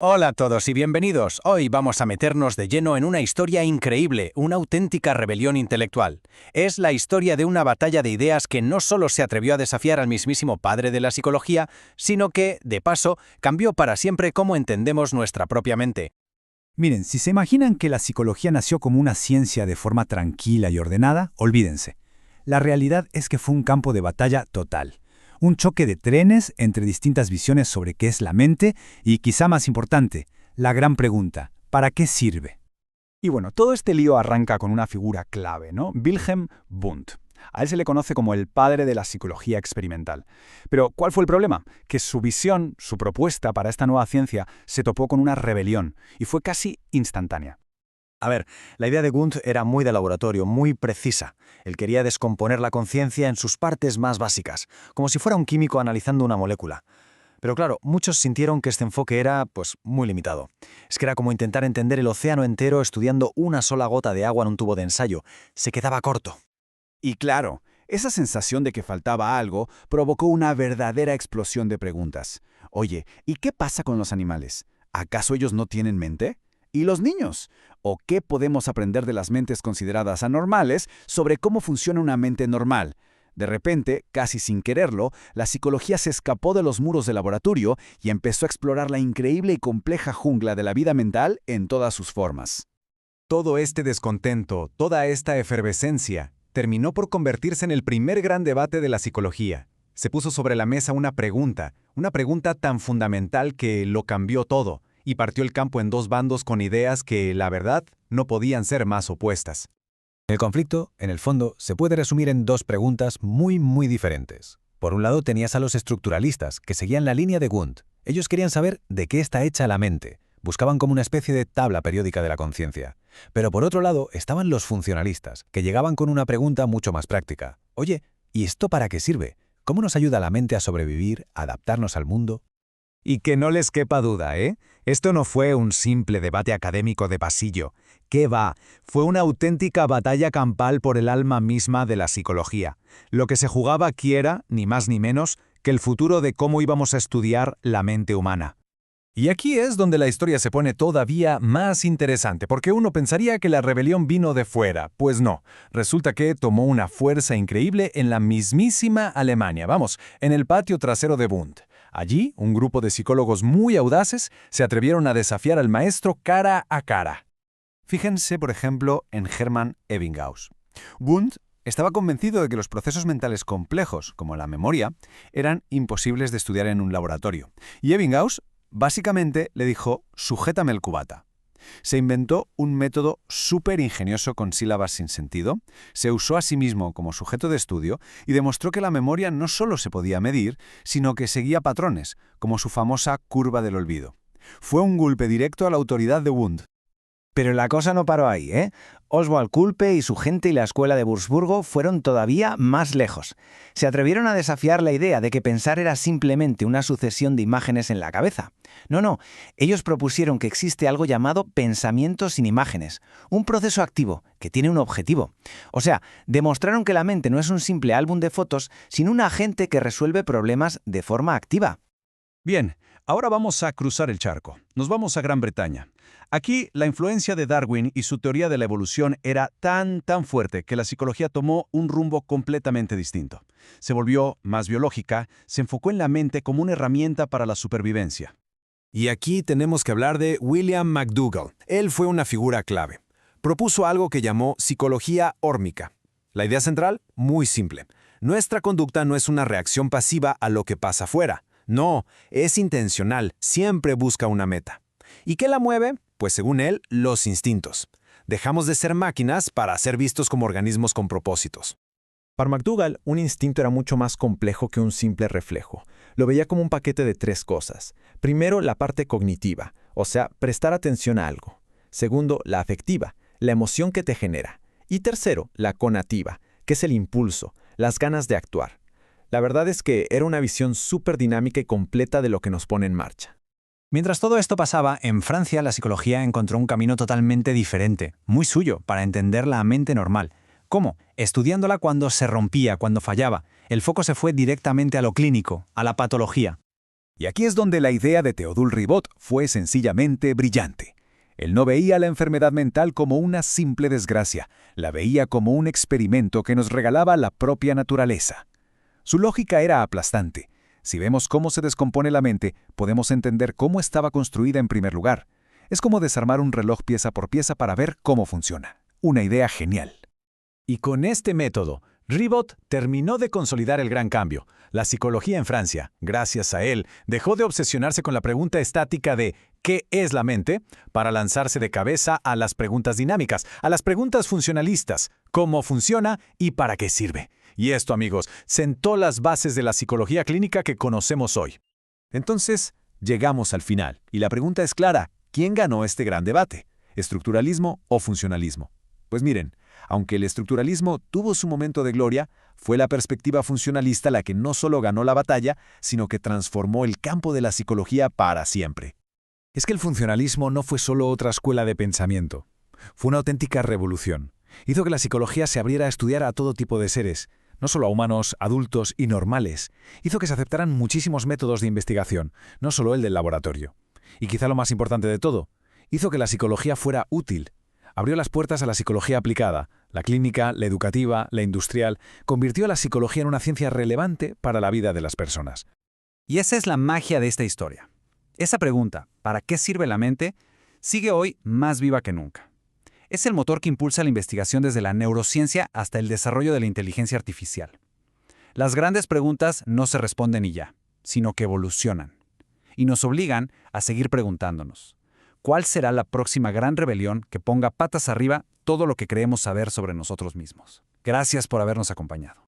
Hola a todos y bienvenidos. Hoy vamos a meternos de lleno en una historia increíble, una auténtica rebelión intelectual. Es la historia de una batalla de ideas que no solo se atrevió a desafiar al mismísimo padre de la psicología, sino que, de paso, cambió para siempre cómo entendemos nuestra propia mente. Miren, si se imaginan que la psicología nació como una ciencia de forma tranquila y ordenada, olvídense. La realidad es que fue un campo de batalla total. Un choque de trenes entre distintas visiones sobre qué es la mente y, quizá más importante, la gran pregunta, ¿para qué sirve? Y bueno, todo este lío arranca con una figura clave, ¿no? Wilhelm Wundt. A él se le conoce como el padre de la psicología experimental. Pero, ¿cuál fue el problema? Que su visión, su propuesta para esta nueva ciencia, se topó con una rebelión y fue casi instantánea. A ver, la idea de Wundt era muy de laboratorio, muy precisa. Él quería descomponer la conciencia en sus partes más básicas, como si fuera un químico analizando una molécula. Pero claro, muchos sintieron que este enfoque era, muy limitado. Es que era como intentar entender el océano entero estudiando una sola gota de agua en un tubo de ensayo. Se quedaba corto. Y claro, esa sensación de que faltaba algo provocó una verdadera explosión de preguntas. Oye, ¿y qué pasa con los animales? ¿Acaso ellos no tienen mente? ¿Y los niños? ¿O qué podemos aprender de las mentes consideradas anormales sobre cómo funciona una mente normal? De repente, casi sin quererlo, la psicología se escapó de los muros del laboratorio y empezó a explorar la increíble y compleja jungla de la vida mental en todas sus formas. Todo este descontento, toda esta efervescencia, terminó por convertirse en el primer gran debate de la psicología. Se puso sobre la mesa una pregunta tan fundamental que lo cambió todo, y partió el campo en dos bandos con ideas que, la verdad, no podían ser más opuestas. El conflicto, en el fondo, se puede resumir en dos preguntas muy diferentes. Por un lado tenías a los estructuralistas, que seguían la línea de Wundt. Ellos querían saber de qué está hecha la mente. Buscaban como una especie de tabla periódica de la conciencia. Pero por otro lado estaban los funcionalistas, que llegaban con una pregunta mucho más práctica. Oye, ¿y esto para qué sirve? ¿Cómo nos ayuda la mente a sobrevivir, a adaptarnos al mundo? Y que no les quepa duda, Esto no fue un simple debate académico de pasillo. ¿Qué va? Fue una auténtica batalla campal por el alma misma de la psicología. Lo que se jugaba aquí era, ni más ni menos, que el futuro de cómo íbamos a estudiar la mente humana. Y aquí es donde la historia se pone todavía más interesante, porque uno pensaría que la rebelión vino de fuera. Pues no, resulta que tomó una fuerza increíble en la mismísima Alemania, en el patio trasero de Wundt. Allí, un grupo de psicólogos muy audaces se atrevieron a desafiar al maestro cara a cara. Fíjense, por ejemplo, en Hermann Ebbinghaus. Wundt estaba convencido de que los procesos mentales complejos, como la memoria, eran imposibles de estudiar en un laboratorio. Y Ebbinghaus básicamente le dijo, sujétame el cubata. Se inventó un método súper ingenioso con sílabas sin sentido, se usó a sí mismo como sujeto de estudio y demostró que la memoria no solo se podía medir, sino que seguía patrones, como su famosa curva del olvido. Fue un golpe directo a la autoridad de Wundt. Pero la cosa no paró ahí, Oswald Kulpe y su gente y la escuela de Wurzburgo fueron todavía más lejos. Se atrevieron a desafiar la idea de que pensar era simplemente una sucesión de imágenes en la cabeza. No, ellos propusieron que existe algo llamado pensamiento sin imágenes, un proceso activo que tiene un objetivo. O sea, demostraron que la mente no es un simple álbum de fotos, sino un agente que resuelve problemas de forma activa. Bien, ahora vamos a cruzar el charco. Nos vamos a Gran Bretaña. Aquí, la influencia de Darwin y su teoría de la evolución era tan fuerte que la psicología tomó un rumbo completamente distinto. Se volvió más biológica, se enfocó en la mente como una herramienta para la supervivencia. Y aquí tenemos que hablar de William McDougall. Él fue una figura clave. Propuso algo que llamó psicología hórmica. La idea central, muy simple. Nuestra conducta no es una reacción pasiva a lo que pasa afuera. No, es intencional, siempre busca una meta. ¿Y qué la mueve? Pues según él, los instintos. Dejamos de ser máquinas para ser vistos como organismos con propósitos. Para McDougall, un instinto era mucho más complejo que un simple reflejo. Lo veía como un paquete de tres cosas. Primero, la parte cognitiva, o sea, prestar atención a algo. Segundo, la afectiva, la emoción que te genera. Y tercero, la conativa, que es el impulso, las ganas de actuar. La verdad es que era una visión súper dinámica y completa de lo que nos pone en marcha. Mientras todo esto pasaba, en Francia la psicología encontró un camino totalmente diferente, muy suyo, para entender la mente normal. ¿Cómo? Estudiándola cuando se rompía, cuando fallaba. El foco se fue directamente a lo clínico, a la patología. Y aquí es donde la idea de Théodule Ribot fue sencillamente brillante. Él no veía la enfermedad mental como una simple desgracia, la veía como un experimento que nos regalaba la propia naturaleza. Su lógica era aplastante. Si vemos cómo se descompone la mente, podemos entender cómo estaba construida en primer lugar. Es como desarmar un reloj pieza por pieza para ver cómo funciona. Una idea genial. Y con este método, Ribot terminó de consolidar el gran cambio. La psicología en Francia, gracias a él, dejó de obsesionarse con la pregunta estática de ¿qué es la mente?, para lanzarse de cabeza a las preguntas dinámicas, a las preguntas funcionalistas, ¿cómo funciona y para qué sirve? Y esto, amigos, sentó las bases de la psicología clínica que conocemos hoy. Entonces, llegamos al final, y la pregunta es clara: ¿quién ganó este gran debate? ¿Estructuralismo o funcionalismo? Pues miren, aunque el estructuralismo tuvo su momento de gloria, fue la perspectiva funcionalista la que no solo ganó la batalla, sino que transformó el campo de la psicología para siempre. Es que el funcionalismo no fue solo otra escuela de pensamiento. Fue una auténtica revolución. Hizo que la psicología se abriera a estudiar a todo tipo de seres, no solo a humanos, adultos y normales. Hizo que se aceptaran muchísimos métodos de investigación, no solo el del laboratorio. Y quizá lo más importante de todo, hizo que la psicología fuera útil. Abrió las puertas a la psicología aplicada, la clínica, la educativa, la industrial, convirtió a la psicología en una ciencia relevante para la vida de las personas. Y esa es la magia de esta historia. Esa pregunta, ¿para qué sirve la mente?, sigue hoy más viva que nunca. Es el motor que impulsa la investigación desde la neurociencia hasta el desarrollo de la inteligencia artificial. Las grandes preguntas no se responden y ya, sino que evolucionan. Y nos obligan a seguir preguntándonos: ¿cuál será la próxima gran rebelión que ponga patas arriba todo lo que creemos saber sobre nosotros mismos? Gracias por habernos acompañado.